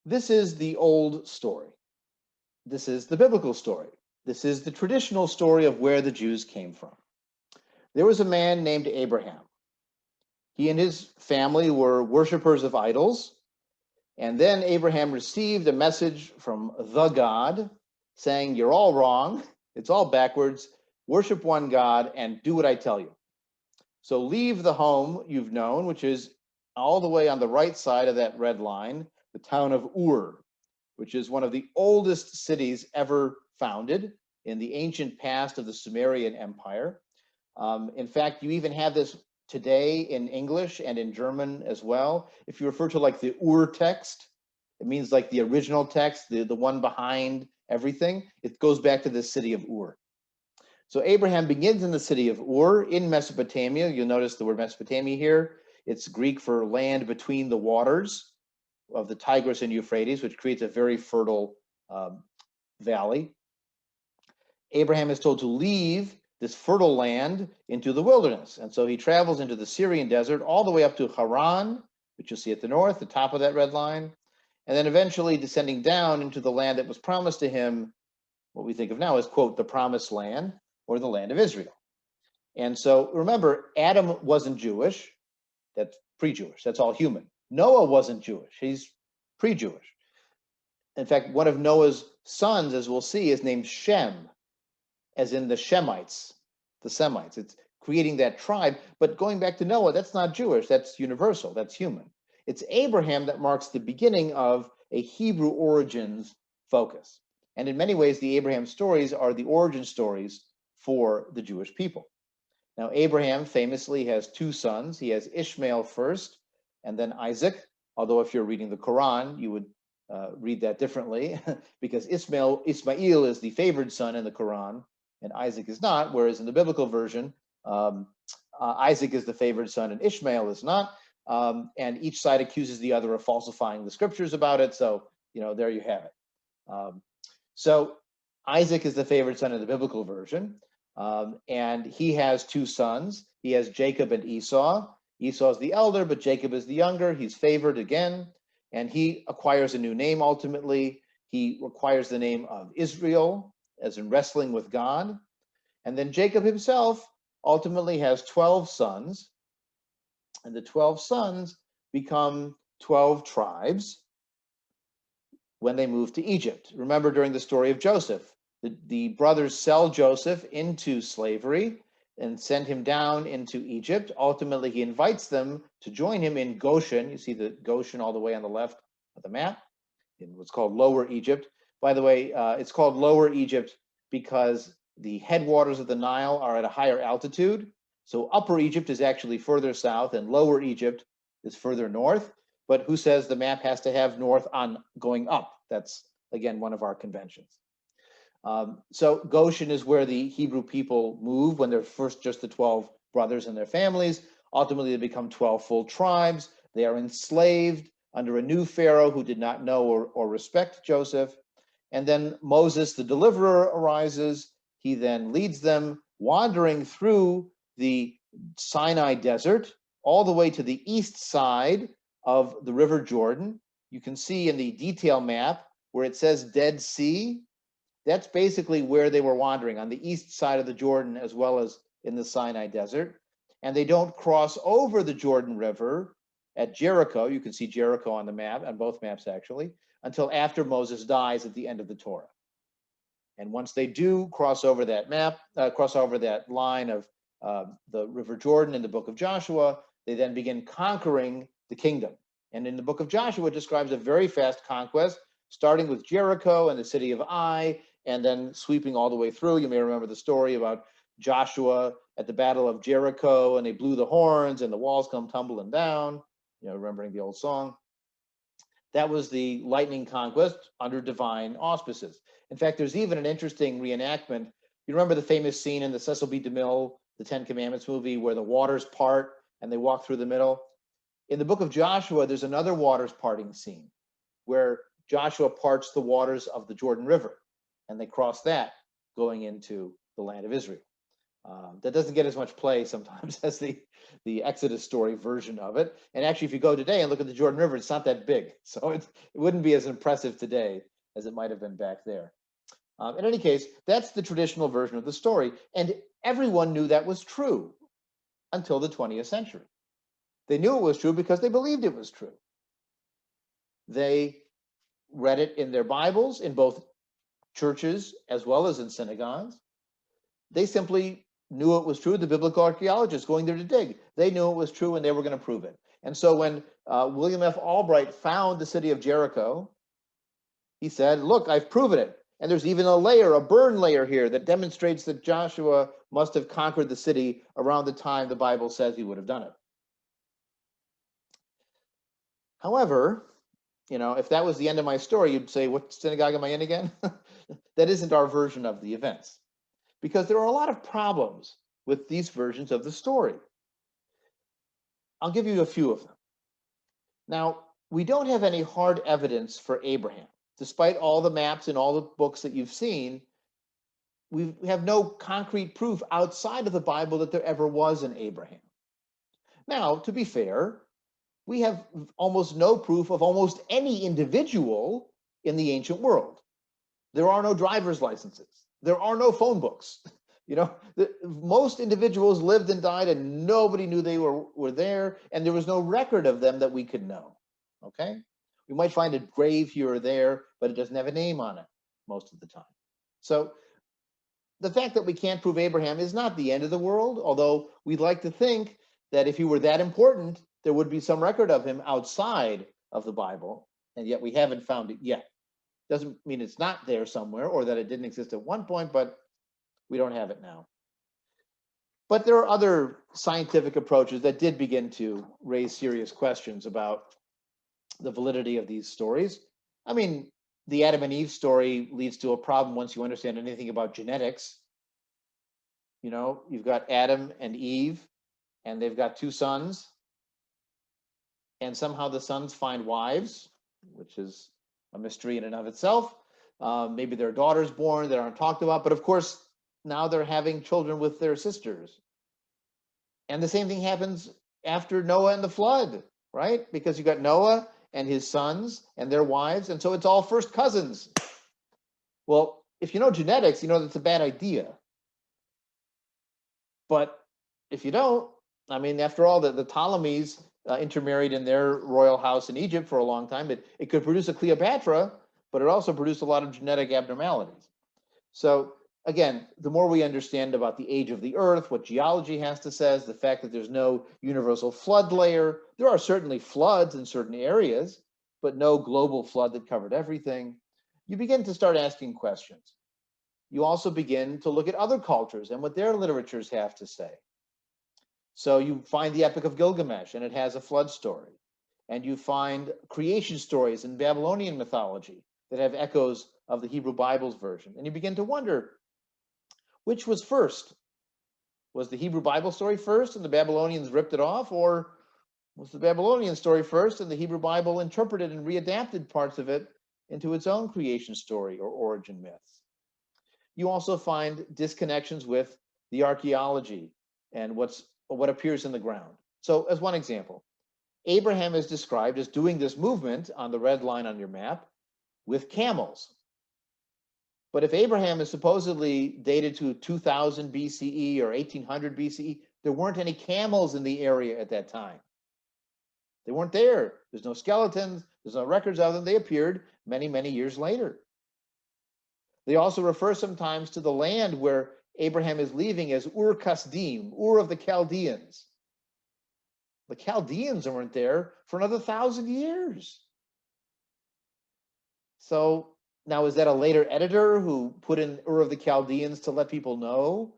This is the old story. This is the biblical story. This is the traditional story of where the Jews came from. There was a man named Abraham. He and his family were worshipers of idols. And then Abraham received a message from the God saying, you're all wrong. It's all backwards. Worship one God and do what I tell you. So leave the home you've known, which is all the way on the right side of that red line, the town of Ur, which is one of the oldest cities ever founded in the ancient past of the Sumerian Empire. In fact, you even have this today in English and in German as well. If you refer to like the Ur text, it means like the original text, the one behind everything. It goes back to the city of Ur. So Abraham begins in the city of Ur in Mesopotamia. You'll notice the word Mesopotamia here. It's Greek for land between the waters of the Tigris and Euphrates, which creates a very fertile valley. Abraham is told to leave this fertile land into the wilderness. And so he travels into the Syrian desert all the way up to Haran, which you'll see at the north, the top of that red line, and then eventually descending down into the land that was promised to him, what we think of now as, quote, the promised land, or the land of Israel. And so remember, Adam wasn't Jewish. That's pre-Jewish. That's all human. Noah wasn't Jewish. He's pre-Jewish. In fact, one of Noah's sons, as we'll see, is named Shem, as in the Shemites, the Semites. It's creating that tribe. But going back to Noah, that's not Jewish. That's universal. That's human. It's Abraham that marks the beginning of a Hebrew origins focus. And in many ways, the Abraham stories are the origin stories for the Jewish people. Now, Abraham famously has two sons. He has Ishmael first, and then Isaac. Although if you're reading the Quran, you would read that differently, because Ismail is the favored son in the Quran, and Isaac is not, whereas in the biblical version, Isaac is the favored son and Ishmael is not, and each side accuses the other of falsifying the scriptures about it, so, there you have it. So Isaac is the favored son in the biblical version, and he has two sons. He has Jacob and Esau. Esau is the elder, but Jacob is the younger. He's favored again, and he acquires a new name ultimately. He acquires the name of Israel, as in wrestling with God. And then Jacob himself ultimately has 12 sons, and the 12 sons become 12 tribes when they move to Egypt. Remember, during the story of Joseph, the brothers sell Joseph into slavery and send him down into Egypt. Ultimately, he invites them to join him in Goshen. You see the Goshen all the way on the left of the map, in what's called Lower Egypt. By the way, it's called Lower Egypt because the headwaters of the Nile are at a higher altitude. So Upper Egypt is actually further south and Lower Egypt is further north. But who says the map has to have north on going up? That's, again, one of our conventions. So Goshen is where the Hebrew people move when they're first just the 12 brothers and their families. Ultimately, they become 12 full tribes. They are enslaved under a new Pharaoh who did not know or respect Joseph. And then Moses, the deliverer, arises. He then leads them wandering through the Sinai desert all the way to the east side of the River Jordan. You can see in the detail map where it says Dead Sea. That's basically where they were wandering, on the east side of the Jordan as well as in the Sinai desert. And they don't cross over the Jordan River at Jericho. You can see Jericho on the map, on both maps actually, until after Moses dies at the end of the Torah. And once they do cross over that that line of the River Jordan in the book of Joshua, they then begin conquering the kingdom. And in the book of Joshua, it describes a very fast conquest, starting with Jericho and the city of Ai, and then sweeping all the way through. You may remember the story about Joshua at the Battle of Jericho, and they blew the horns and the walls come tumbling down, remembering the old song. That was the lightning conquest under divine auspices. In fact, there's even an interesting reenactment. You remember the famous scene in the Cecil B. DeMille, the Ten Commandments movie, where the waters part and they walk through the middle? In the book of Joshua, there's another waters parting scene where Joshua parts the waters of the Jordan River, and they cross that going into the land of Israel. That doesn't get as much play sometimes as the Exodus story version of it. And actually, if you go today and look at the Jordan River, it's not that big. So it wouldn't be as impressive today as it might have been back there. In any case, that's the traditional version of the story. And everyone knew that was true until the 20th century. They knew it was true because they believed it was true. They read it in their Bibles, in both churches as well as in synagogues. They simply knew it was true. The biblical archaeologists going there to dig, they knew it was true and they were going to prove it. And so when William F. Albright found the city of Jericho, he said, look, I've proven it. And there's even a burn layer here that demonstrates that Joshua must have conquered the city around the time the Bible says he would have done it. However, if that was the end of my story, you'd say, what synagogue am I in again? That isn't our version of the events, because there are a lot of problems with these versions of the story. I'll give you a few of them. Now, we don't have any hard evidence for Abraham. Despite all the maps and all the books that you've seen, we have no concrete proof outside of the Bible that there ever was an Abraham. Now, to be fair, we have almost no proof of almost any individual in the ancient world. There are no driver's licenses. There are no phone books. Most individuals lived and died and nobody knew they were there, and there was no record of them that we could know, okay? We might find a grave here or there, but it doesn't have a name on it most of the time. So the fact that we can't prove Abraham is not the end of the world, although we'd like to think that if he were that important, there would be some record of him outside of the Bible, and yet we haven't found it yet. Doesn't mean it's not there somewhere or that it didn't exist at one point, but we don't have it now. But there are other scientific approaches that did begin to raise serious questions about the validity of these stories. I mean, the Adam and Eve story leads to a problem once you understand anything about genetics. You've got Adam and Eve, and they've got two sons, and somehow the sons find wives, which is a mystery in and of itself. Maybe their daughters born that aren't talked about, but of course, now they're having children with their sisters. And the same thing happens after Noah and the flood, right? Because you got Noah and his sons and their wives, and so it's all first cousins. Well, if you know genetics, you know that's a bad idea. But if you don't, I mean, after all, the Ptolemies intermarried in their royal house in Egypt for a long time. It could produce a Cleopatra, but it also produced a lot of genetic abnormalities. So again, the more we understand about the age of the earth, what geology has to say, the fact that there's no universal flood layer. There are certainly floods in certain areas, but no global flood that covered everything. You begin to start asking questions. You also begin to look at other cultures and what their literatures have to say. So you find the Epic of Gilgamesh, and it has a flood story. And you find creation stories in Babylonian mythology that have echoes of the Hebrew Bible's version. And you begin to wonder, which was first? Was the Hebrew Bible story first and the Babylonians ripped it off? Or was the Babylonian story first and the Hebrew Bible interpreted and readapted parts of it into its own creation story or origin myths? You also find disconnections with the archaeology and what appears in the ground. So as one example, Abraham is described as doing this movement on the red line on your map with camels. But if Abraham is supposedly dated to 2000 BCE or 1800 BCE, there weren't any camels in the area at that time. They weren't there. There's no skeletons. There's no records of them. They appeared many, many years later. They also refer sometimes to the land where Abraham is leaving as Ur-Kasdim, Ur of the Chaldeans. The Chaldeans weren't there for another 1,000 years. So now, is that a later editor who put in Ur of the Chaldeans to let people know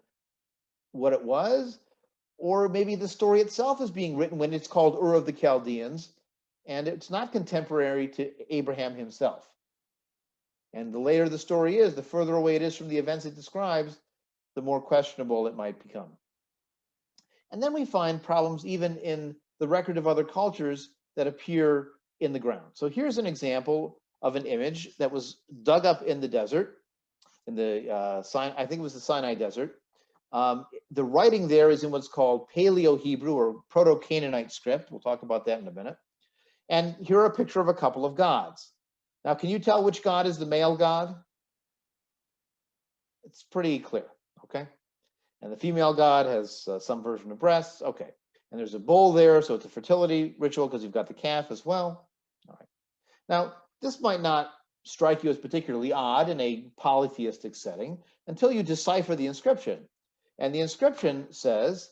what it was? Or maybe the story itself is being written when it's called Ur of the Chaldeans, and it's not contemporary to Abraham himself. And the later the story is, the further away it is from the events it describes, the more questionable it might become. And then we find problems even in the record of other cultures that appear in the ground. So here's an example of an image that was dug up in the desert, in the I think it was the Sinai Desert, The writing there is in what's called Paleo-Hebrew or Proto-Canaanite script. We'll talk about that in a minute. And here are a picture of a couple of gods. Now, can you tell which god is the male god? It's pretty clear, okay? And the female god has some version of breasts, okay. And there's a bull there, so it's a fertility ritual because you've got the calf as well. All right. Now, this might not strike you as particularly odd in a polytheistic setting until you decipher the inscription. And the inscription says,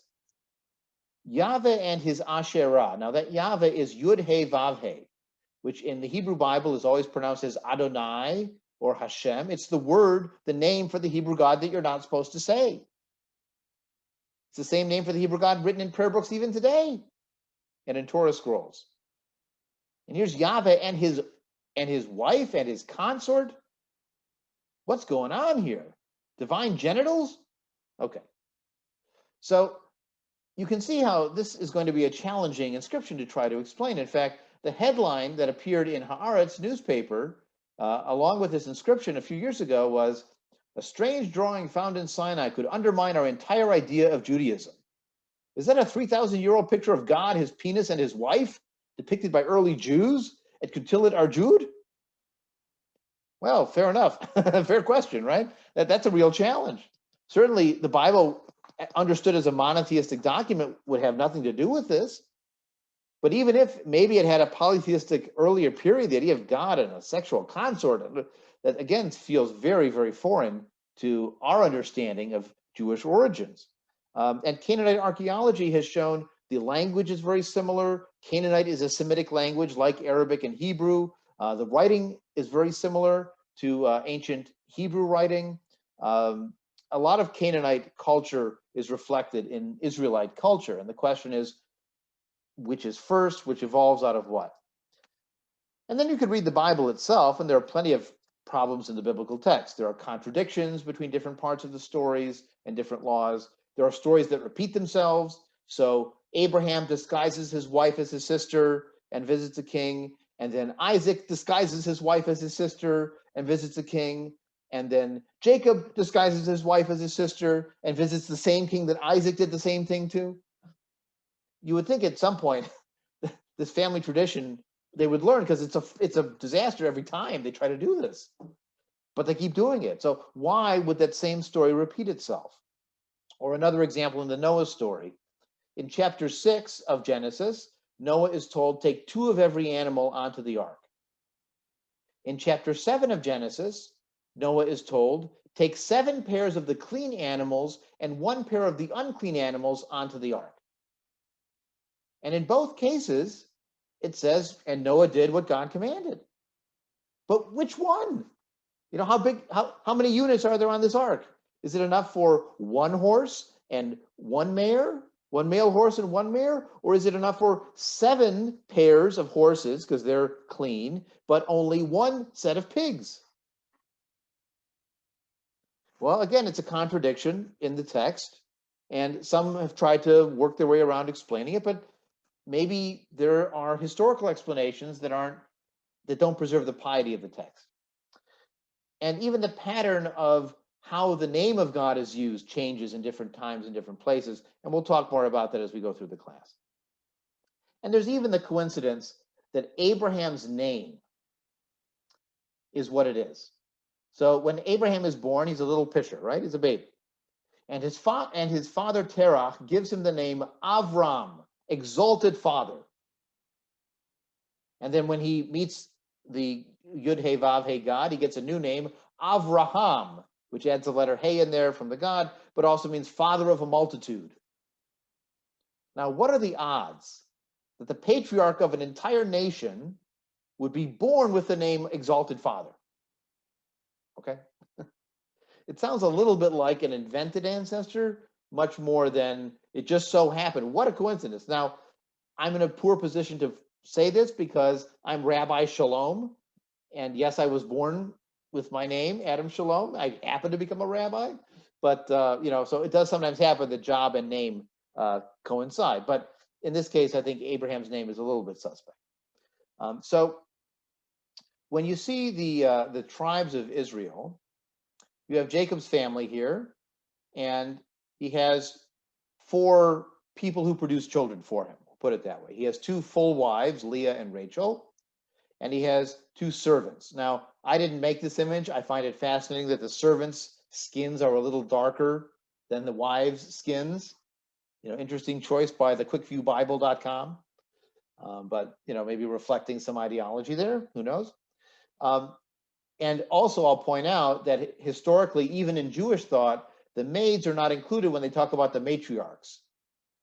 Yahweh and his Asherah. Now that Yahweh is Yud-He Vav-He, which in the Hebrew Bible is always pronounced as Adonai or Hashem. It's the word, the name for the Hebrew God that you're not supposed to say. It's the same name for the Hebrew God written in prayer books even today and in Torah scrolls. And here's Yahweh and his wife and his consort. What's going on here? Divine genitals? Okay. So you can see how this is going to be a challenging inscription to try to explain. In fact, the headline that appeared in Haaretz newspaper, along with this inscription a few years ago, was, "A strange drawing found in Sinai could undermine our entire idea of Judaism." Is that a 3,000-year-old picture of God, his penis, and his wife, depicted by early Jews at Kutilat Arjud? Well, fair enough. Fair question, right? That's a real challenge. Certainly, the Bible, understood as a monotheistic document, would have nothing to do with this. But even if maybe it had a polytheistic earlier period, the idea of God and a sexual consort, that again feels very, very foreign to our understanding of Jewish origins. And Canaanite archaeology has shown the language is very similar. Canaanite is a Semitic language like Arabic and Hebrew. The writing is very similar to ancient Hebrew writing. A lot of Canaanite culture is reflected in Israelite culture. And the question is, which is first, which evolves out of what? And then you could read the Bible itself, and there are plenty of problems in the biblical text. There are contradictions between different parts of the stories and different laws. There are stories that repeat themselves. So Abraham disguises his wife as his sister and visits a king. And then Isaac disguises his wife as his sister and visits a king. And then Jacob disguises his wife as his sister and visits the same king that Isaac did the same thing to. You would think at some point this family tradition they would learn, because it's a disaster every time they try to do this, but they keep doing it. So why would that same story repeat itself? Or another example in the Noah story. In chapter 6 of Genesis, Noah is told, take 2 of every animal onto the ark. In chapter 7 of Genesis, Noah is told, take 7 pairs of the clean animals and 1 pair of the unclean animals onto the ark. And in both cases, it says, and Noah did what God commanded. But which one? You know, how many units are there on this ark? Is it enough for 1 horse and 1 mare, 1 male horse and 1 mare? Or is it enough for 7 pairs of horses, because they're clean, but only 1 set of pigs? Well, again, it's a contradiction in the text, and some have tried to work their way around explaining it, but maybe there are historical explanations that don't preserve the piety of the text. And even the pattern of how the name of God is used changes in different times and different places, and we'll talk more about that as we go through the class. And there's even the coincidence that Abraham's name is what it is. So when Abraham is born, he's a little pisher, right? He's a baby. And his father Terah gives him the name Avram, exalted father. And then when he meets the Yud-He Vav-He God, he gets a new name, Avraham, which adds a letter He in there from the God, but also means father of a multitude. Now, what are the odds that the patriarch of an entire nation would be born with the name exalted father? Okay. It sounds a little bit like an invented ancestor, much more than it just so happened. What a coincidence. Now, I'm in a poor position to say this because I'm Rabbi Chalom. And yes, I was born with my name, Adam Chalom. I happen to become a rabbi. But, so it does sometimes happen that job and name coincide. But in this case, I think Abraham's name is a little bit suspect. So when you see the tribes of Israel, you have Jacob's family here, and he has 4 people who produce children for him. We'll put it that way. He has 2 full wives, Leah and Rachel, and he has 2 servants. Now, I didn't make this image. I find it fascinating that the servants' skins are a little darker than the wives' skins. Interesting choice by the quickviewbible.com. But, maybe reflecting some ideology there. Who knows? And also, I'll point out that historically, even in Jewish thought, the maids are not included when they talk about the matriarchs.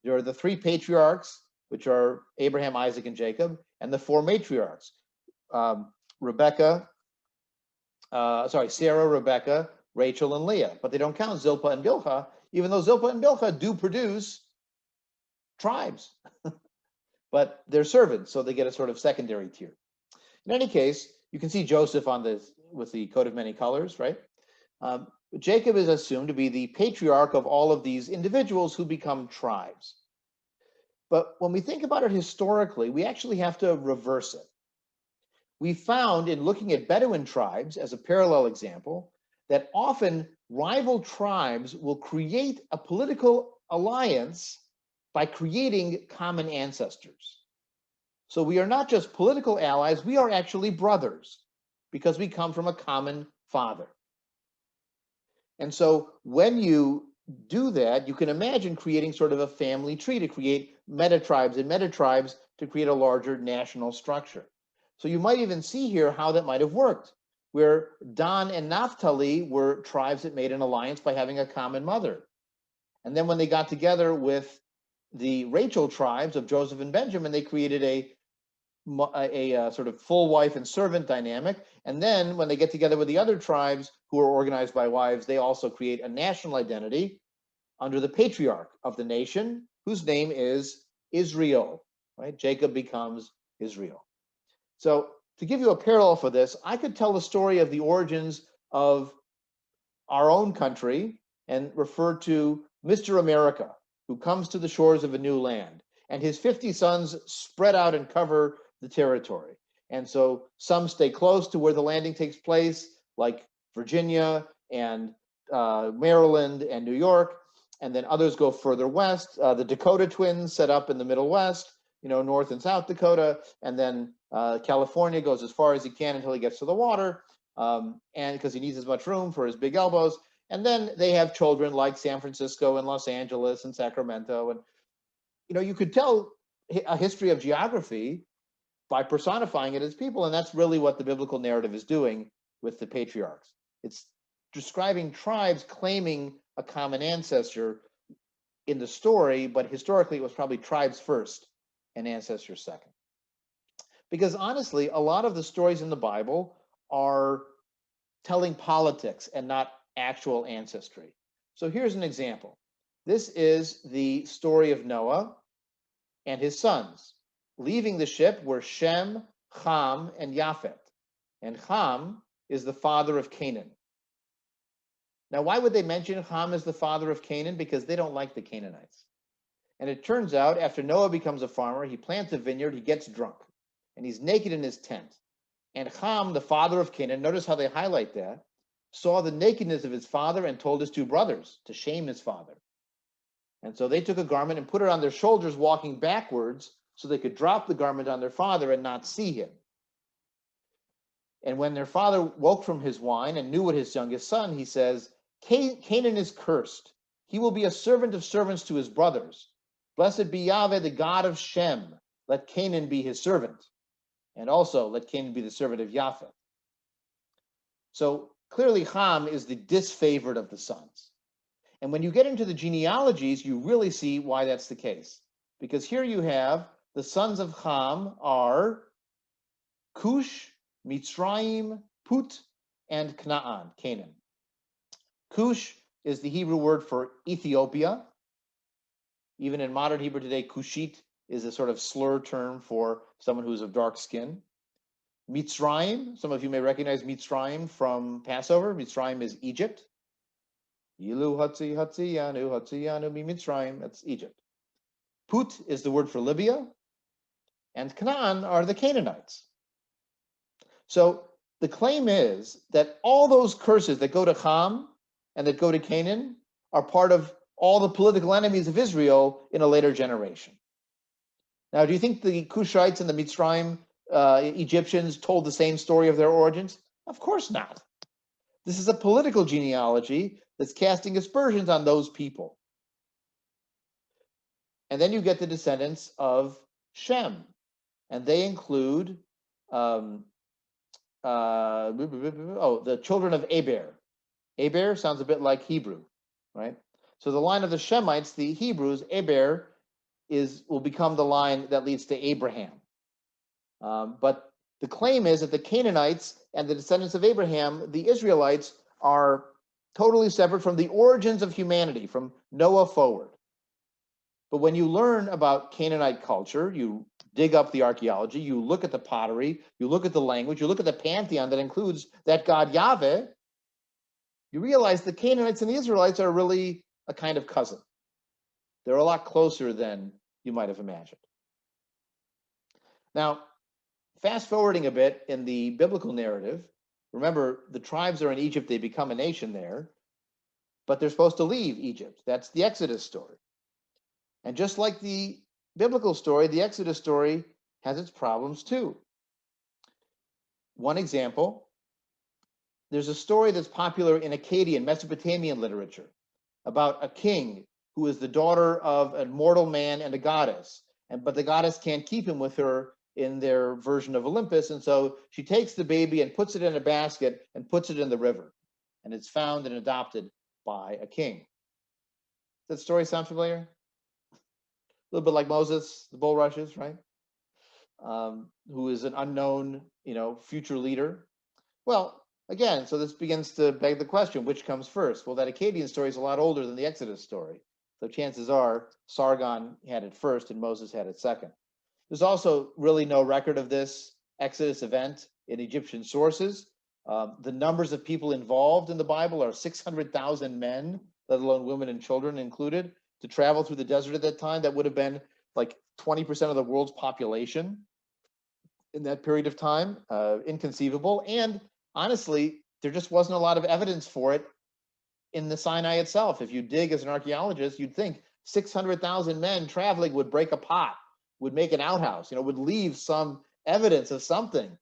There are the 3 patriarchs, which are Abraham, Isaac, and Jacob, and the 4 matriarchs. Sarah, Rebecca, Rachel, and Leah. But they don't count Zilpah and Bilhah, even though Zilpah and Bilhah do produce tribes. But they're servants, so they get a sort of secondary tier. In any case, you can see Joseph on this with the coat of many colors, right? Jacob is assumed to be the patriarch of all of these individuals who become tribes. But when we think about it historically, we actually have to reverse it. We found in looking at Bedouin tribes as a parallel example that often rival tribes will create a political alliance by creating common ancestors. So we are not just political allies, we are actually brothers because we come from a common father. And so when you do that, you can imagine creating sort of a family tree to create meta-tribes and meta-tribes to create a larger national structure. So you might even see here how that might have worked, where Dan and Naphtali were tribes that made an alliance by having a common mother. And then when they got together with the Rachel tribes of Joseph and Benjamin, they created a sort of full wife and servant dynamic. And then when they get together with the other tribes who are organized by wives, they also create a national identity under the patriarch of the nation, whose name is Israel, right? Jacob becomes Israel. So to give you a parallel for this, I could tell the story of the origins of our own country and refer to Mr. America, who comes to the shores of a new land, and his 50 sons spread out and cover the territory. And so some stay close to where the landing takes place, like Virginia and Maryland and New York, and then others go further west. The Dakota twins set up in the Middle West, North and South Dakota, and then California goes as far as he can until he gets to the water, and because he needs as much room for his big elbows. And then they have children like San Francisco and Los Angeles and Sacramento. And, you could tell a history of geography by personifying it as people. And that's really what the biblical narrative is doing with the patriarchs. It's describing tribes claiming a common ancestor in the story, but historically it was probably tribes first and ancestors second. Because honestly, a lot of the stories in the Bible are telling politics and not actual ancestry. So here's an example. This is the story of Noah and his sons. Leaving the ship were Shem, Ham, and Japhet. And Ham is the father of Canaan. Now, why would they mention Ham as the father of Canaan? Because they don't like the Canaanites. And it turns out, after Noah becomes a farmer, he plants a vineyard, he gets drunk, and he's naked in his tent. And Ham, the father of Canaan, notice how they highlight that, saw the nakedness of his father and told his 2 brothers to shame his father. And so they took a garment and put it on their shoulders, walking backwards, so they could drop the garment on their father and not see him. And when their father woke from his wine and knew what his youngest son, he says, Canaan is cursed. He will be a servant of servants to his brothers. Blessed be Yahweh, the God of Shem. Let Canaan be his servant. And also let Canaan be the servant of Japhet. So clearly Ham is the disfavored of the sons. And when you get into the genealogies, you really see why that's the case. Because here you have the sons of Ham are Cush, Mitzrayim, Put, and Canaan. Cush is the Hebrew word for Ethiopia. Even in modern Hebrew today, Cushite is a sort of slur term for someone who's of dark skin. Mitzrayim, some of you may recognize Mitzrayim from Passover. Mitzrayim is Egypt. Yilu hatzi hatziyanu hatziyanu mi Mitzrayim, that's Egypt. Put is the word for Libya, and Canaan are the Canaanites. So the claim is that all those curses that go to Ham and that go to Canaan are part of all the political enemies of Israel in a later generation. Now, do you think the Cushites and the Mitzrayim Egyptians told the same story of their origins? Of course not. This is a political genealogy that's casting aspersions on those people. And then you get the descendants of Shem, and they include the children of Eber. Eber sounds a bit like Hebrew, right? So the line of the Shemites, the Hebrews, Eber will become the line that leads to Abraham. But the claim is that the Canaanites and the descendants of Abraham, the Israelites, are totally separate from the origins of humanity, from Noah forward. But when you learn about Canaanite culture, you dig up the archaeology, you look at the pottery, you look at the language, you look at the pantheon that includes that god Yahweh, you realize the Canaanites and the Israelites are really a kind of cousin. They're a lot closer than you might have imagined. Now, fast forwarding a bit in the biblical narrative, remember the tribes are in Egypt, they become a nation there, but they're supposed to leave Egypt. That's the Exodus story. And just like the biblical story, the Exodus story has its problems too. One example, there's a story that's popular in Akkadian, Mesopotamian literature about a king who is the daughter of a mortal man and a goddess. But the goddess can't keep him with her in their version of Olympus. And so she takes the baby and puts it in a basket and puts it in the river. And it's found and adopted by a king. Does that story sound familiar? A little bit like Moses, the bulrushes, right? Who is an unknown, future leader. Well, again, so this begins to beg the question, which comes first? Well, that Akkadian story is a lot older than the Exodus story. So chances are Sargon had it first and Moses had it second. There's also really no record of this Exodus event in Egyptian sources. The numbers of people involved in the Bible are 600,000 men, let alone women and children included, to travel through the desert at that time. That would have been like 20% of the world's population in that period of time. Inconceivable. And honestly, there just wasn't a lot of evidence for it in the Sinai itself. If you dig as an archaeologist, you'd think 600,000 men traveling would break a pot, would make an outhouse, would leave some evidence of something,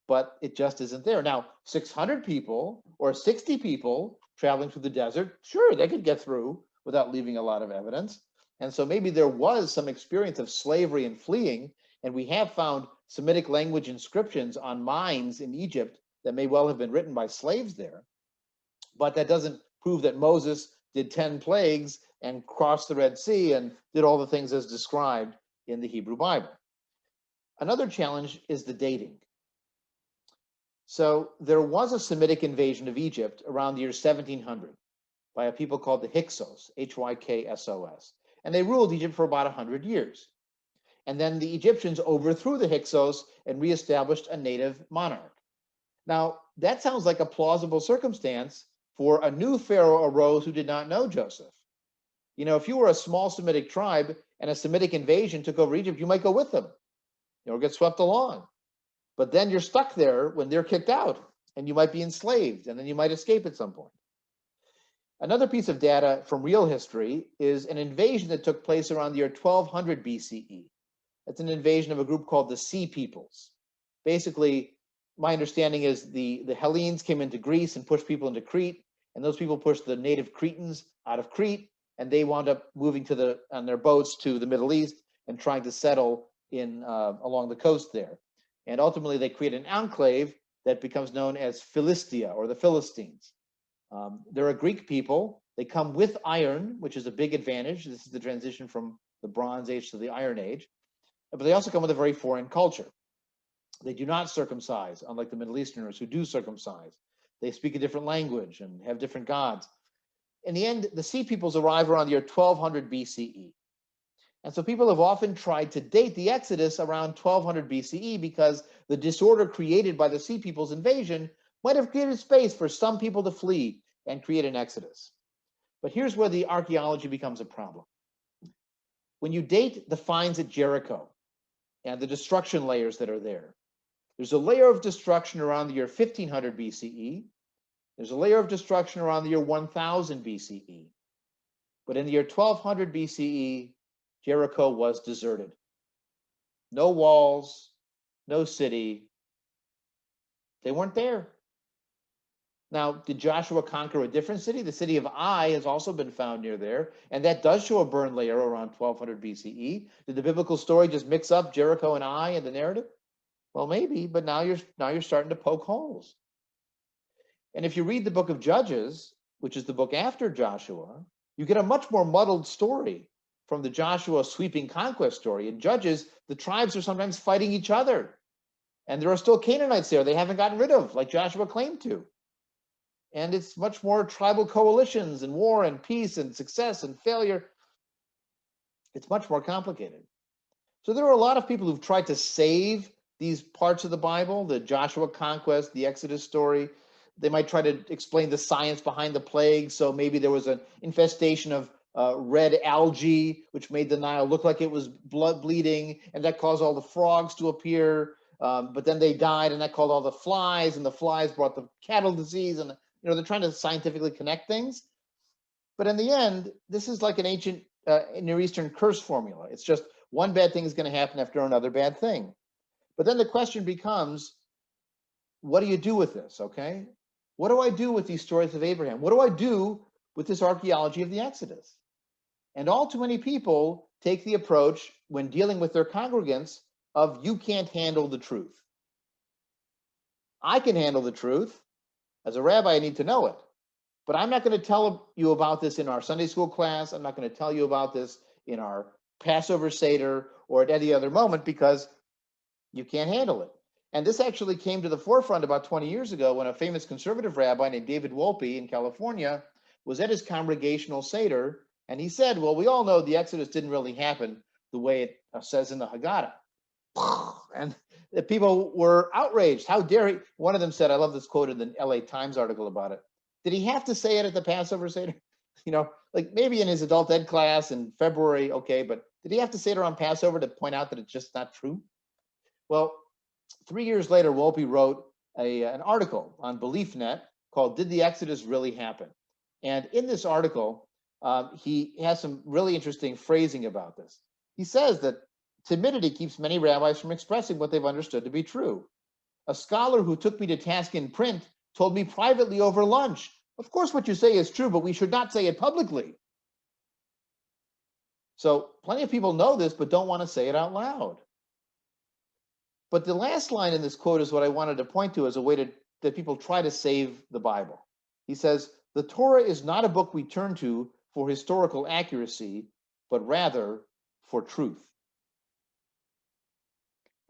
but it just isn't there. Now, 600 people or 60 people traveling through the desert, sure, they could get through without leaving a lot of evidence. And so maybe there was some experience of slavery and fleeing, and we have found Semitic language inscriptions on mines in Egypt that may well have been written by slaves there. But that doesn't prove that Moses did 10 plagues and crossed the Red Sea and did all the things as described in the Hebrew Bible. Another challenge is the dating. So there was a Semitic invasion of Egypt around the year 1700 by a people called the Hyksos, Hyksos, and they ruled Egypt for about 100 years. And then the Egyptians overthrew the Hyksos and reestablished a native monarch. Now, that sounds like a plausible circumstance for a new pharaoh arose who did not know Joseph. If you were a small Semitic tribe and a Semitic invasion took over Egypt, you might go with them, or get swept along. But then you're stuck there when they're kicked out, and you might be enslaved, and then you might escape at some point. Another piece of data from real history is an invasion that took place around the year 1200 BCE. It's an invasion of a group called the Sea Peoples. Basically, my understanding is the Hellenes came into Greece and pushed people into Crete, and those people pushed the native Cretans out of Crete, and they wound up moving on their boats to the Middle East and trying to settle in along the coast there. And ultimately, they create an enclave that becomes known as Philistia, or the Philistines. They're a Greek people. They come with iron, which is a big advantage. This is the transition from the Bronze Age to the Iron Age. But they also come with a very foreign culture. They do not circumcise, unlike the Middle Easterners who do circumcise. They speak a different language and have different gods. In the end, the Sea Peoples arrive around the year 1200 BCE. And so people have often tried to date the Exodus around 1200 BCE because the disorder created by the Sea Peoples invasion might have created space for some people to flee and create an Exodus. But here's where the archaeology becomes a problem. When you date the finds at Jericho and the destruction layers that are there, there's a layer of destruction around the year 1500 BCE. There's a layer of destruction around the year 1000 BCE. But in the year 1200 BCE, Jericho was deserted. No walls, no city. They weren't there. Now, did Joshua conquer a different city? The city of Ai has also been found near there, and that does show a burn layer around 1200 BCE. Did the biblical story just mix up Jericho and Ai in the narrative? Well, maybe, but now you're starting to poke holes. And if you read the book of Judges, which is the book after Joshua, you get a much more muddled story from the Joshua sweeping conquest story. In Judges, the tribes are sometimes fighting each other, and there are still Canaanites there they haven't gotten rid of, like Joshua claimed to. And it's much more tribal coalitions and war and peace and success and failure. It's much more complicated. So there are a lot of people who've tried to save these parts of the Bible, the Joshua conquest, the Exodus story. They might try to explain the science behind the plague. So maybe there was an infestation of red algae, which made the Nile look like it was blood bleeding, and that caused all the frogs to appear. But then they died, and that called all the flies, and the flies brought the cattle disease. And they're trying to scientifically connect things. But in the end, this is like an ancient Near Eastern curse formula. It's just one bad thing is going to happen after another bad thing. But then the question becomes, what do you do with this, okay? What do I do with these stories of Abraham? What do I do with this archaeology of the Exodus? And all too many people take the approach when dealing with their congregants of, you can't handle the truth. I can handle the truth. As a rabbi, I need to know it. But I'm not going to tell you about this in our Sunday school class. I'm not going to tell you about this in our Passover Seder or at any other moment, because you can't handle it. And this actually came to the forefront about 20 years ago when a famous conservative rabbi named David Wolpe in California was at his congregational Seder, and he said, well, we all know the Exodus didn't really happen the way it says in the Haggadah. And the people were outraged. How dare he? One of them said, I love this quote in the LA Times article about it. Did he have to say it at the Passover Seder? Like maybe in his adult ed class in February, okay, but did he have to say it around Passover to point out that it's just not true? Well, 3 years later, Wolpe wrote an article on BeliefNet called Did the Exodus Really Happen? And in this article, he has some really interesting phrasing about this. He says that timidity keeps many rabbis from expressing what they've understood to be true. A scholar who took me to task in print told me privately over lunch, of course what you say is true, but we should not say it publicly. So plenty of people know this, but don't want to say it out loud. But the last line in this quote is what I wanted to point to as a way that people try to save the Bible. He says, the Torah is not a book we turn to for historical accuracy, but rather for truth.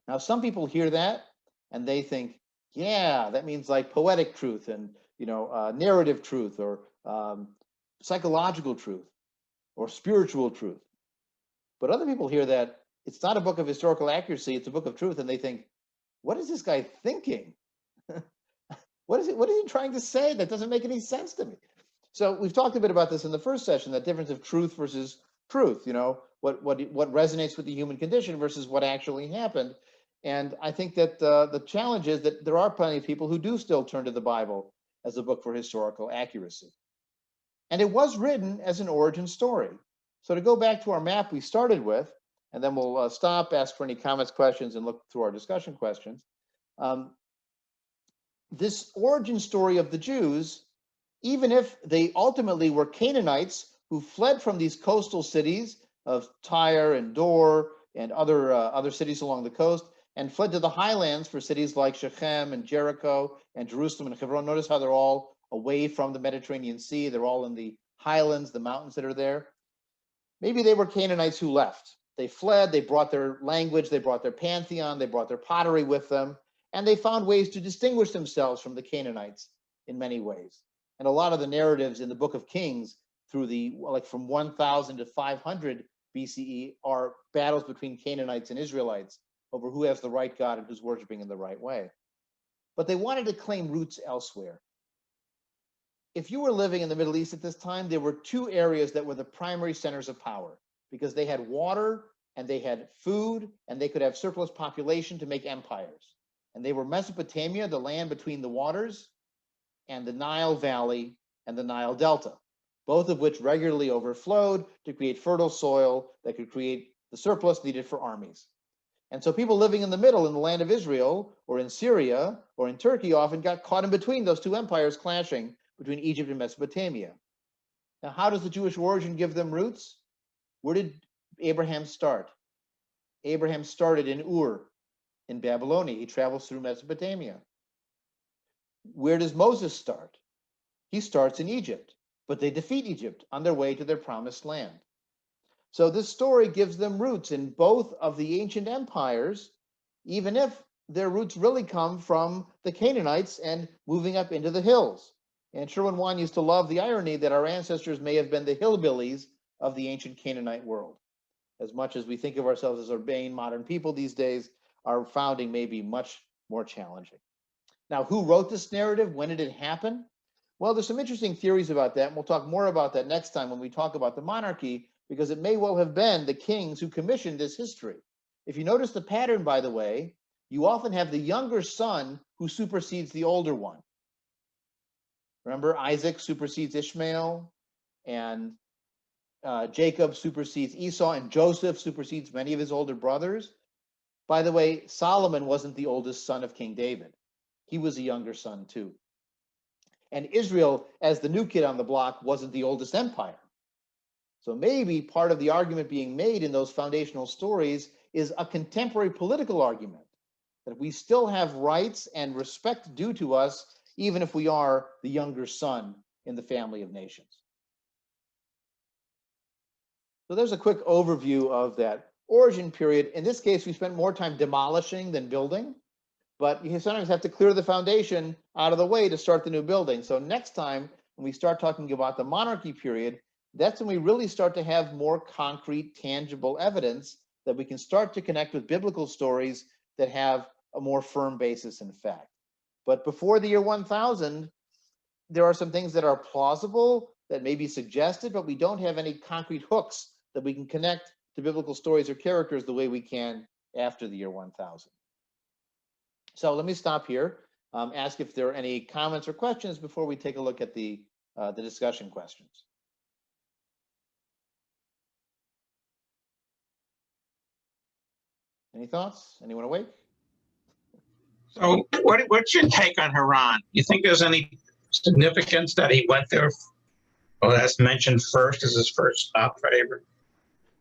Now, some people hear that and they think, yeah, that means like poetic truth and narrative truth or psychological truth or spiritual truth. But other people hear that it's not a book of historical accuracy, it's a book of truth, and they think, what is this guy thinking? What is he trying to say? That doesn't make any sense to me. So we've talked a bit about this in the first session, that difference of truth versus truth, what resonates with the human condition versus what actually happened. And I think that the challenge is that there are plenty of people who do still turn to the Bible as a book for historical accuracy. And it was written as an origin story. So to go back to our map we started with, and then we'll stop, ask for any comments, questions, and look through our discussion questions. This origin story of the Jews, even if they ultimately were Canaanites who fled from these coastal cities of Tyre and Dor and other cities along the coast, and fled to the highlands for cities like Shechem and Jericho and Jerusalem and Hebron. Notice how they're all away from the Mediterranean Sea. They're all in the highlands, the mountains that are there. Maybe they were Canaanites who left. They fled, they brought their language, they brought their pantheon, they brought their pottery with them, and they found ways to distinguish themselves from the Canaanites in many ways. And a lot of the narratives in the book of Kings through from 1000 to 500 BCE are battles between Canaanites and Israelites over who has the right God and who's worshiping in the right way. But they wanted to claim roots elsewhere. If you were living in the Middle East at this time, there were two areas that were the primary centers of power, because they had water and they had food and they could have surplus population to make empires. And they were Mesopotamia, the land between the waters, and the Nile Valley and the Nile Delta. both of which regularly overflowed to create fertile soil that could create the surplus needed for armies. And so people living in the middle in the land of Israel or in Syria or in Turkey often got caught in between those two empires clashing between Egypt and Mesopotamia. Now, how does the Jewish origin give them roots? Where did Abraham start? Abraham started in Ur in Babylonia. He travels through Mesopotamia. Where does Moses start? He starts in Egypt, but they defeat Egypt on their way to their promised land. So this story gives them roots in both of the ancient empires, even if their roots really come from the Canaanites and moving up into the hills. And Sherwin-Wan used to love the irony that our ancestors may have been the hillbillies of the ancient Canaanite world. As much as we think of ourselves as urbane modern people these days, our founding may be much more challenging. Now, who wrote this narrative? When did it happen? Well, there's some interesting theories about that, and we'll talk more about that next time when we talk about the monarchy, because it may well have been the kings who commissioned this history. If you notice the pattern, by the way, you often have the younger son who supersedes the older one. Remember, Isaac supersedes Ishmael, and Jacob supersedes Esau, and Joseph supersedes many of his older brothers. By the way, Solomon wasn't the oldest son of King David. He was a younger son too. And Israel, as the new kid on the block, wasn't the oldest empire. So maybe part of the argument being made in those foundational stories is a contemporary political argument, that we still have rights and respect due to us, even if we are the younger son in the family of nations. So there's a quick overview of that origin period. In this case, we spent more time demolishing than building, but you sometimes have to clear the foundation out of the way to start the new building. So next time, when we start talking about the monarchy period, that's when we really start to have more concrete, tangible evidence that we can start to connect with biblical stories that have a more firm basis in fact. But before the year 1000, there are some things that are plausible, that may be suggested, but we don't have any concrete hooks that we can connect to biblical stories or characters the way we can after the year 1000. So let me stop here, ask if there are any comments or questions before we take a look at the discussion questions. Any thoughts? Anyone awake? So what's your take on Haran? You think there's any significance that he went there? Well, that's mentioned first as his first stop for Abraham.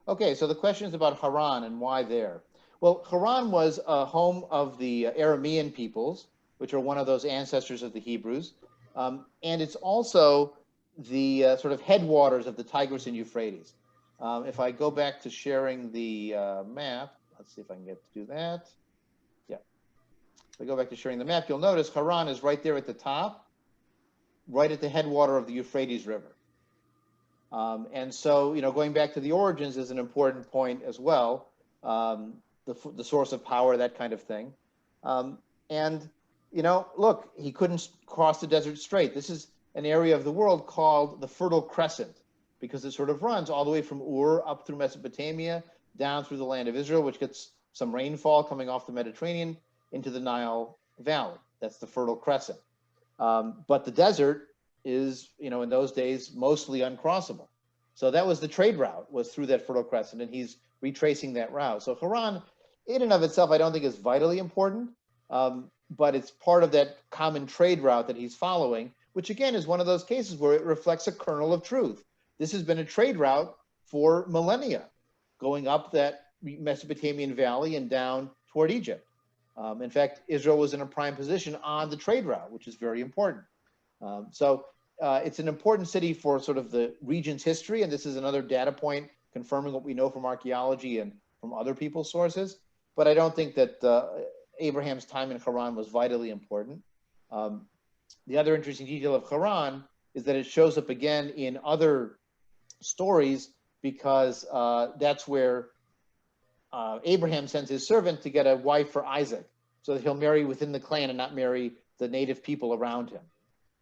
Okay, so the question is about Haran and why there. Well, Haran was a home of the Aramean peoples, which are one of those ancestors of the Hebrews. And it's also the sort of headwaters of the Tigris and Euphrates. If I go back to sharing the map, let's see if I can get to do that. Yeah. If I go back to sharing the map, you'll notice Haran is right there at the top, right at the headwater of the Euphrates River. And so, going back to the origins is an important point as well, the source of power, that kind of thing. Look, he couldn't cross the desert straight. This is an area of the world called the Fertile Crescent, because it sort of runs all the way from Ur up through Mesopotamia, down through the land of Israel, which gets some rainfall coming off the Mediterranean into the Nile Valley. That's the Fertile Crescent. But the desert is, in those days, mostly uncrossable. So that was the trade route, was through that Fertile Crescent, and he's retracing that route. So Haran, in and of itself, I don't think is vitally important, but it's part of that common trade route that he's following, which again is one of those cases where it reflects a kernel of truth. This has been a trade route for millennia, going up that Mesopotamian valley and down toward Egypt. In fact, Israel was in a prime position on the trade route, which is very important. So it's an important city for sort of the region's history, and this is another data point confirming what we know from archaeology and from other people's sources. But I don't think that Abraham's time in Haran was vitally important. The other interesting detail of Haran is that it shows up again in other stories, because that's where Abraham sends his servant to get a wife for Isaac, so that he'll marry within the clan and not marry the native people around him.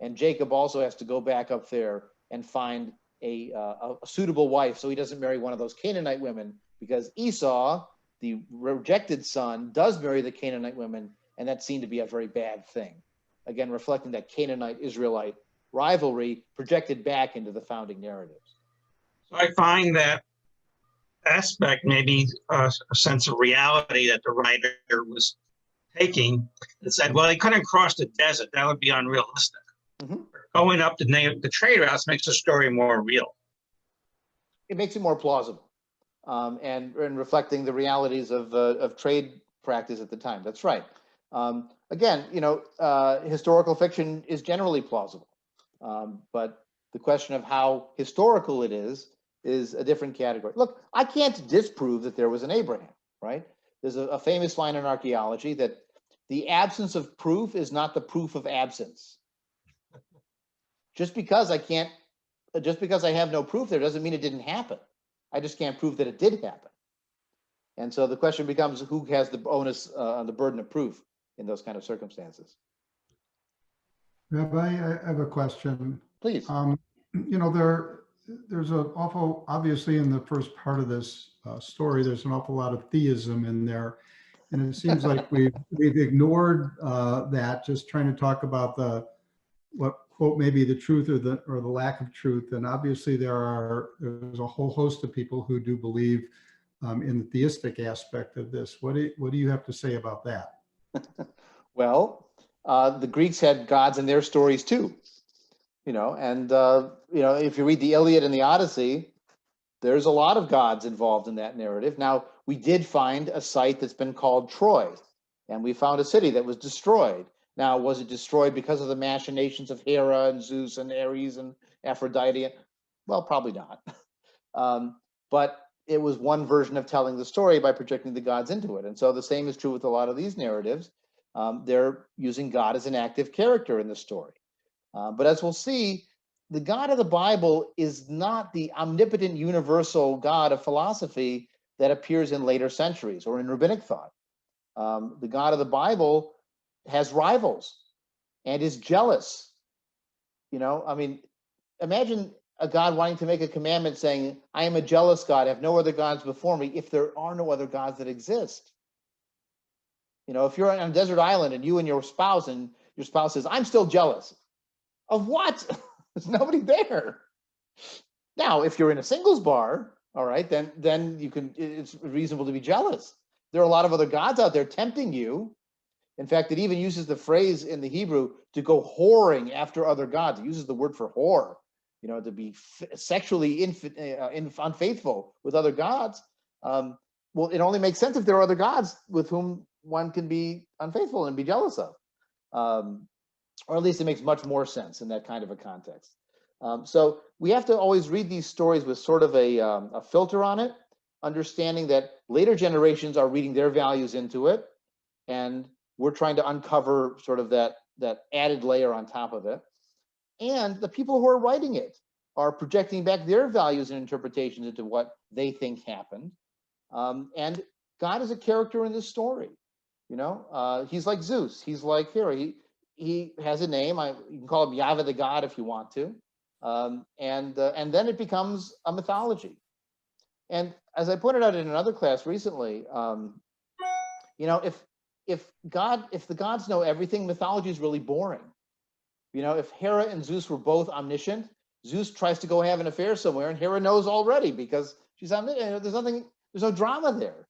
And Jacob also has to go back up there and find a suitable wife, so he doesn't marry one of those Canaanite women, because Esau, the rejected son, does marry the Canaanite women, and that seemed to be a very bad thing. Again, reflecting that Canaanite-Israelite rivalry projected back into the founding narratives. So I find that aspect, maybe a sense of reality that the writer was taking, and said, well, he couldn't cross the desert. That would be unrealistic. Mm-hmm. Going up the trade routes makes the story more real. It makes it more plausible, and reflecting the realities of trade practice at the time. That's right. Again, historical fiction is generally plausible, but the question of how historical it is a different category. Look, I can't disprove that there was an Abraham, right? There's a famous line in archaeology that the absence of proof is not the proof of absence. Just because I have no proof there doesn't mean it didn't happen. I just can't prove that it did happen. And so the question becomes, who has the onus on the burden of proof in those kind of circumstances? Rabbi, I have a question. Please. There's an awful, obviously in the first part of this story, there's an awful lot of theism in there. And it seems like we've ignored that, just trying to talk about what quote maybe the truth or the lack of truth. And obviously there's a whole host of people who do believe in the theistic aspect of this. What do you have to say about that? Well, the Greeks had gods in their stories too, and if you read the Iliad and the Odyssey, there's a lot of gods involved in that narrative. Now, we did find a site that's been called Troy, and we found a city that was destroyed. Now, was it destroyed because of the machinations of Hera and Zeus and Ares and Aphrodite? Well, probably not. But it was one version of telling the story by projecting the gods into it. And so the same is true with a lot of these narratives. They're using God as an active character in the story. But as we'll see, the God of the Bible is not the omnipotent universal God of philosophy that appears in later centuries or in rabbinic thought. The God of the Bible has rivals and is jealous. Imagine a God wanting to make a commandment saying, I am a jealous God, I have no other gods before me, if there are no other gods that exist. If you're on a desert island and you and your spouse says, I'm still jealous. Of what? There's nobody there. Now, if you're in a singles bar, all right, then it's reasonable to be jealous. There are a lot of other gods out there tempting you. In fact, it even uses the phrase in the Hebrew to go whoring after other gods. It uses the word for whore, to be sexually unfaithful with other gods. Well, it only makes sense if there are other gods with whom one can be unfaithful and be jealous of. Or at least it makes much more sense in that kind of a context. So we have to always read these stories with sort of a filter on it, understanding that later generations are reading their values into it, and we're trying to uncover sort of that added layer on top of it. And the people who are writing it are projecting back their values and interpretations into what they think happened. And God is a character in this story. He's like Zeus. He's like Hera. He has a name. You can call him Yahweh the God if you want to. And then it becomes a mythology. And as I pointed out in another class recently, if the gods know everything, mythology is really boring. If Hera and Zeus were both omniscient, Zeus tries to go have an affair somewhere, and Hera knows already because she's omniscient. There's no drama there.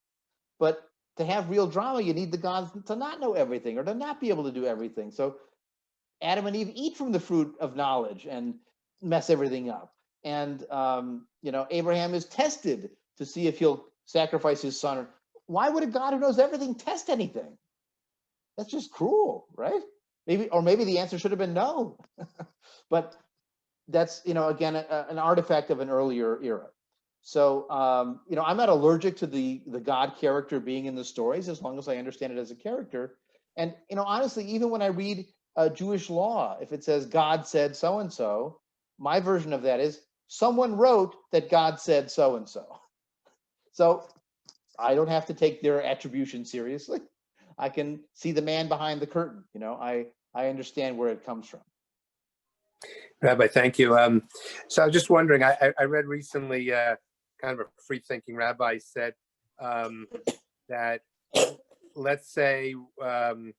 But to have real drama, you need the gods to not know everything or to not be able to do everything. So Adam and Eve eat from the fruit of knowledge and mess everything up. And Abraham is tested to see if he'll sacrifice his son. Why would a God who knows everything test anything? That's just cruel, right? Maybe the answer should have been no. But that's again an artifact of an earlier era. So I'm not allergic to the God character being in the stories as long as I understand it as a character. And honestly, even when I read Jewish law, if it says God said so and so, my version of that is someone wrote that God said so and so. So I don't have to take their attribution seriously. I can see the man behind the curtain. I understand where it comes from. Rabbi, thank you. So I was just wondering, I read recently, kind of a free-thinking rabbi said that, let's say the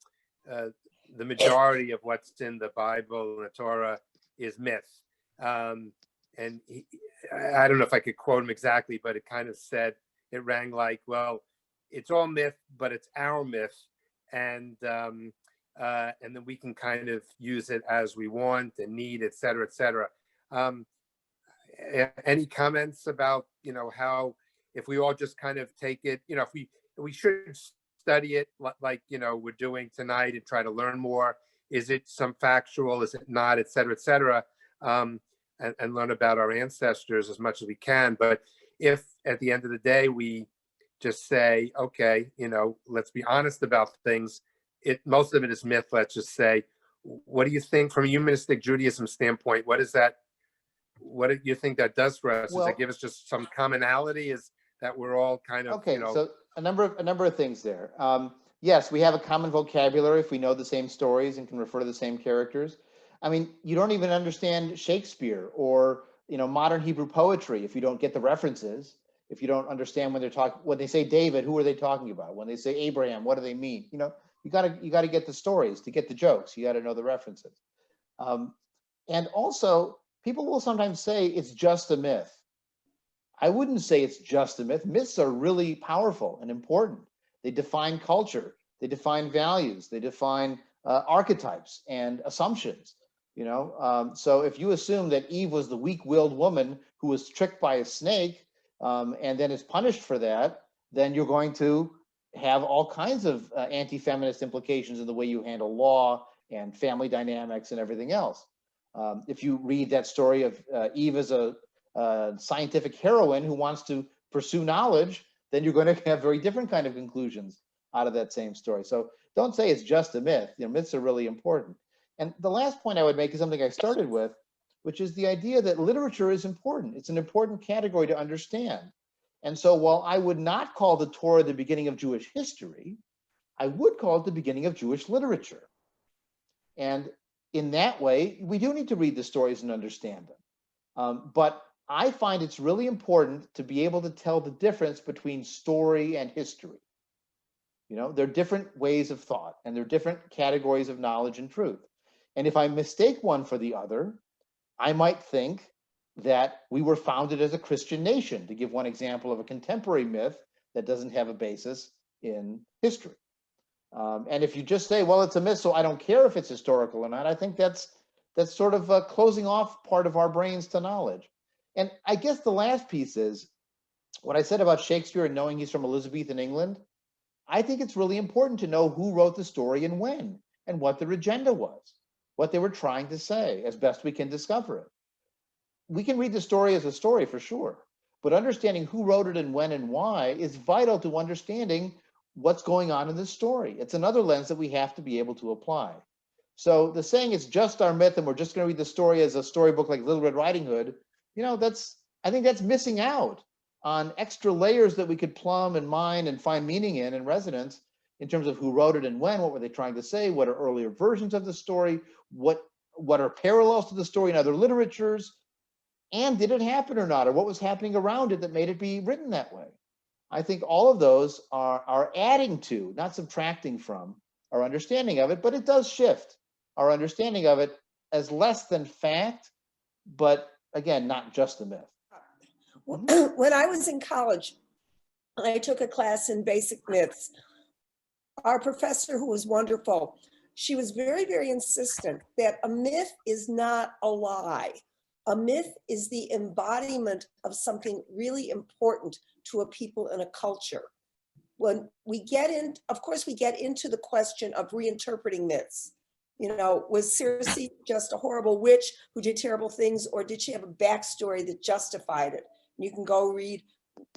majority of what's in the Bible and the Torah is myth. And I don't know if I could quote him exactly, but it kind of said, it rang like, well, it's all myth, but it's our myth. And then we can kind of use it as we want and need, et cetera, et cetera. Any comments about, how if we all just kind of take it, if we should study it like, we're doing tonight and try to learn more. Is it some factual? Is it not, et cetera, et cetera? And learn about our ancestors as much as we can. But if at the end of the day, we just say, okay, let's be honest about things. Most of it is myth, let's just say. What do you think from a humanistic Judaism standpoint? What do you think that does for us? Does it give us just some commonality? Is that we're all kind of, okay, so a number of things there. Yes, we have a common vocabulary if we know the same stories and can refer to the same characters. I mean, you don't even understand Shakespeare or, modern Hebrew poetry if you don't get the references, if you don't understand when they say David, who are they talking about? When they say Abraham, what do they mean? You gotta get the stories to get the jokes. You got to know the references. And also, people will sometimes say it's just a myth. I wouldn't say it's just a myth. Myths are really powerful and important. They define culture. They define values. They define archetypes and assumptions. So if you assume that Eve was the weak-willed woman who was tricked by a snake and then is punished for that, then you're going to have all kinds of anti-feminist implications in the way you handle law and family dynamics and everything else. If you read that story of Eve as a scientific heroine who wants to pursue knowledge, then you're going to have very different kind of conclusions out of that same story. So don't say it's just a myth. Myths are really important. And the last point I would make is something I started with, which is the idea that literature is important. It's an important category to understand. And so while I would not call the Torah the beginning of Jewish history, I would call it the beginning of Jewish literature. And in that way, we do need to read the stories and understand them. But I find it's really important to be able to tell the difference between story and history. They're different ways of thought, and they're different categories of knowledge and truth. And if I mistake one for the other, I might think that we were founded as a Christian nation, to give one example of a contemporary myth that doesn't have a basis in history. And if you just say, well, it's a myth, so I don't care if it's historical or not, I think that's sort of closing off part of our brains to knowledge. And I guess the last piece is what I said about Shakespeare and knowing he's from Elizabethan England. I think it's really important to know who wrote the story and when, and what their agenda was, what they were trying to say, as best we can discover it. We can read the story as a story for sure, but understanding who wrote it and when and why is vital to understanding what's going on in this story. It's another lens that we have to be able to apply. So the saying it's just our myth and we're just going to read the story as a storybook like Little Red Riding Hood, I think that's missing out on extra layers that we could plumb and mine and find meaning in and resonance in terms of who wrote it and when, what were they trying to say, what are earlier versions of the story, what are parallels to the story in other literatures, and did it happen or not, or what was happening around it that made it be written that way. I think all of those are adding to, not subtracting from, our understanding of it, but it does shift our understanding of it as less than fact, but again, not just a myth. When I was in college, I took a class in basic myths. Our professor, who was wonderful, she was very, very insistent that a myth is not a lie. A myth is the embodiment of something really important to a people and a culture. When we get in, of course, we get into the question of reinterpreting myths. Was Circe just a horrible witch who did terrible things, or did she have a backstory that justified it? You can go read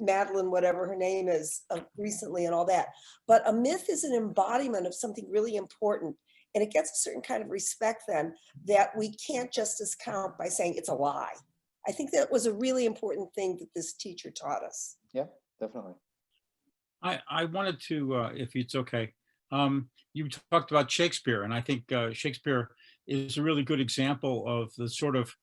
Madeline, whatever her name is, recently and all that. But a myth is an embodiment of something really important. And it gets a certain kind of respect then that we can't just discount by saying it's a lie. I think that was a really important thing that this teacher taught us. Yeah, definitely. I wanted to, if it's okay, you talked about Shakespeare, and I think Shakespeare is a really good example of the sort of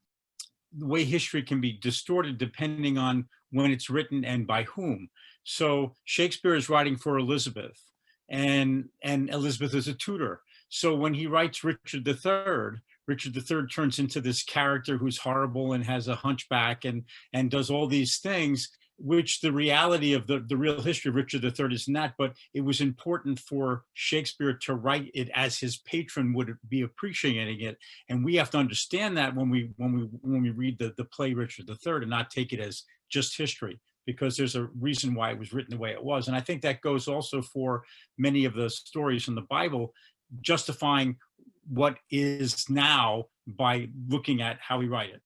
the way history can be distorted depending on when it's written and by whom. So Shakespeare is writing for Elizabeth, and Elizabeth is a tutor. So when he writes Richard III, Richard III turns into this character who's horrible and has a hunchback and does all these things, which the reality of the real history of Richard III is not, but it was important for Shakespeare to write it as his patron would be appreciating it. And we have to understand that when we read the play Richard III, and not take it as just history, because there's a reason why it was written the way it was. And I think that goes also for many of the stories in the Bible, justifying what is now by looking at how we write it.